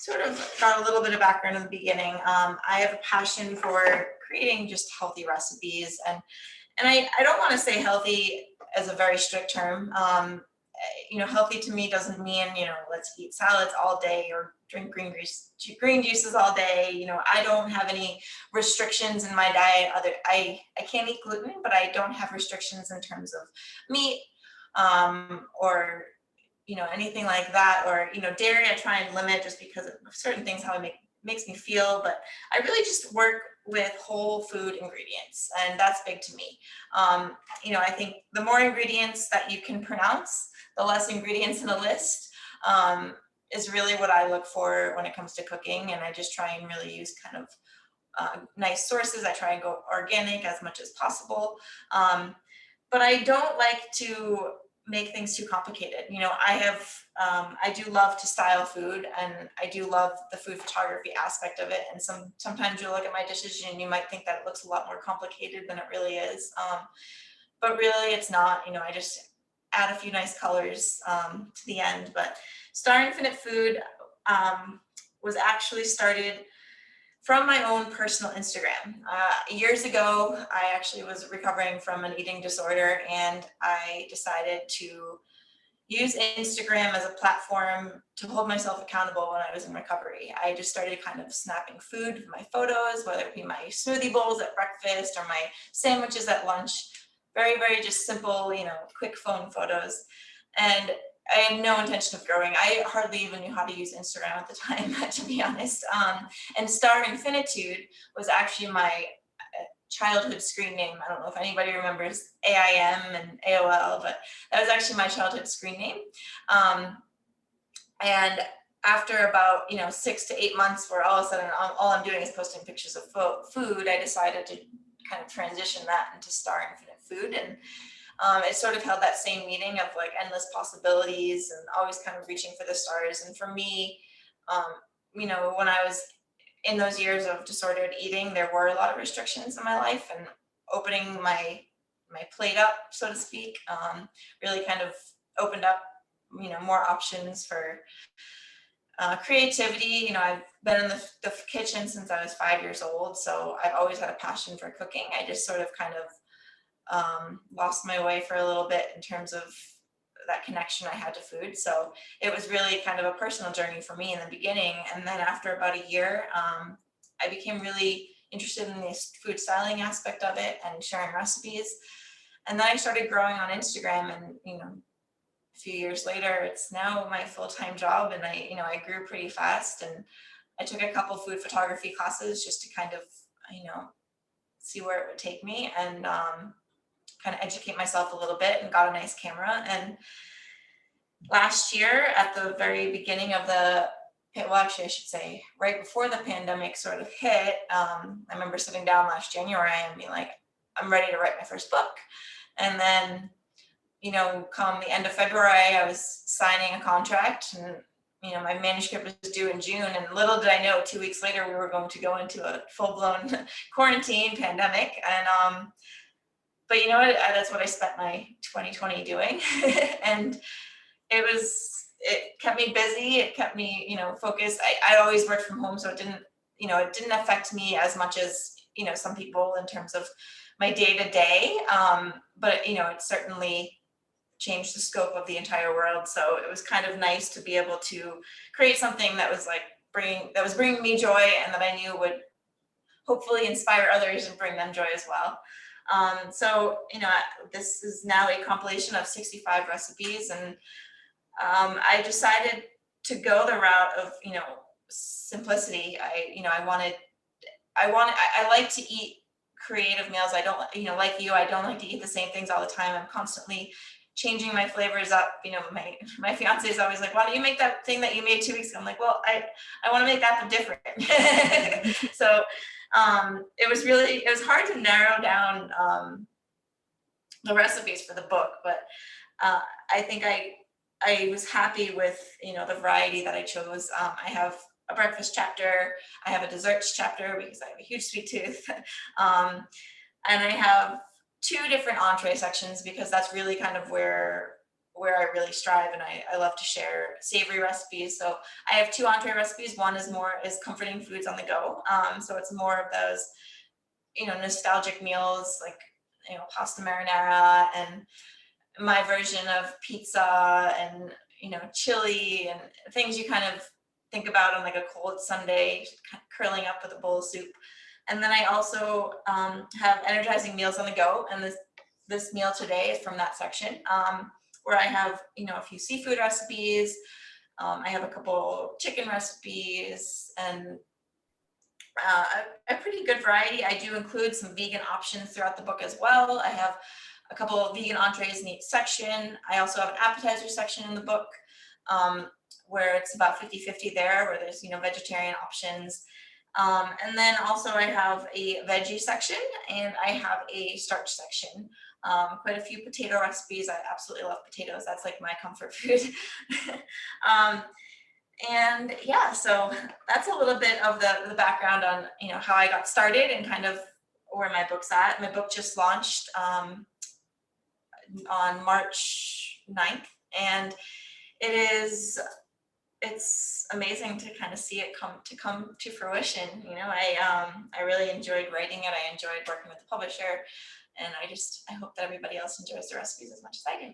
sort of got a little bit of background in the beginning. I have a passion for creating just healthy recipes, and I don't want to say healthy as a very strict term. Healthy to me doesn't mean, let's eat salads all day or drink green juices all day. I don't have any restrictions in my diet. I can't eat gluten, but I don't have restrictions in terms of meat, or anything like that, or dairy I try and limit just because of certain things, how it makes me feel. But I really just work with whole food ingredients, and that's big to me. I think the more ingredients that you can pronounce, the less ingredients in a list, is really what I look for when it comes to cooking. And I just try and really use kind of nice sources. I try and go organic as much as possible. But I don't like to make things too complicated. I do love to style food, and I do love the food photography aspect of it. And sometimes you look at my dishes and you might think that it looks a lot more complicated than it really is. But really it's not. I just add a few nice colors to the end. But Star Infinite Food was actually started from my own personal Instagram. Years ago, I actually was recovering from an eating disorder, and I decided to use Instagram as a platform to hold myself accountable when I was in recovery. I just started kind of snapping food with my photos, whether it be my smoothie bowls at breakfast or my sandwiches at lunch. Very, very just simple, quick phone photos. And I had no intention of growing. I hardly even knew how to use Instagram at the time, to be honest. And Star Infinitude was actually my childhood screen name. I don't know if anybody remembers AIM and AOL, but that was actually my childhood screen name. And after about 6 to 8 months, where all of a sudden all I'm doing is posting pictures of food, I decided to kind of transition that into Star Infinite Food. And it sort of held that same meaning of like endless possibilities and always kind of reaching for the stars. And for me, when I was in those years of disordered eating, there were a lot of restrictions in my life, and opening my plate up, so to speak, really kind of opened up, more options for creativity. I've been in the kitchen since I was 5 years old, so I've always had a passion for cooking. I just sort of kind of lost my way for a little bit in terms of that connection I had to food. So it was really kind of a personal journey for me in the beginning. And then after about a year, I became really interested in this food styling aspect of it and sharing recipes. And then I started growing on Instagram, and, a few years later, it's now my full-time job. And I grew pretty fast, and I took a couple food photography classes just to kind of, see where it would take me, and kind of educate myself a little bit, and got a nice camera. And last year, at the very beginning of I should say right before the pandemic sort of hit, I remember sitting down last January and being like, I'm ready to write my first book. And then, come the end of February, I was signing a contract, and my manuscript was due in June, and little did I know, 2 weeks later, we were going to go into a full-blown quarantine pandemic. And but you know what? That's what I spent my 2020 doing. And it kept me busy. It kept me, focused. I always worked from home, so it didn't affect me as much as, some people in terms of my day to day. But, it certainly changed the scope of the entire world. So it was kind of nice to be able to create something that was bringing me joy, and that I knew would hopefully inspire others and bring them joy as well. So, this is now a compilation of 65 recipes, and I decided to go the route of, simplicity. I like to eat creative meals. I don't, like you, I don't like to eat the same things all the time. I'm constantly changing my flavors up. My fiance is always like, why don't you make that thing that you made 2 weeks ago? I'm like, well, I want to make that but different. So it was hard to narrow down the recipes for the book, but I think I was happy with, the variety that I chose. I have a breakfast chapter, I have a desserts chapter because I have a huge sweet tooth, and I have 2 different entree sections because that's really kind of where where I really strive, and I love to share savory recipes. So I have 2 entree recipes. One is comforting foods on the go. So it's more of those, nostalgic meals like, pasta marinara, and my version of pizza, and, chili, and things you kind of think about on like a cold Sunday, curling up with a bowl of soup. And then I also have energizing meals on the go. And this meal today is from that section, where I have, a few seafood recipes. I have a couple chicken recipes, and a pretty good variety. I do include some vegan options throughout the book as well. I have a couple of vegan entrees in each section. I also have an appetizer section in the book, where it's about 50-50 there, where there's, vegetarian options. And then also I have a veggie section, and I have a starch section. Quite a few potato recipes. I absolutely love potatoes. That's like my comfort food. And yeah, so that's a little bit of the background on, how I got started and kind of where my book's at. My book just launched on March 9th, and it's amazing to kind of see it come to fruition. I really enjoyed writing it. I enjoyed working with the publisher, and I hope that everybody else enjoys the recipes as much as I do.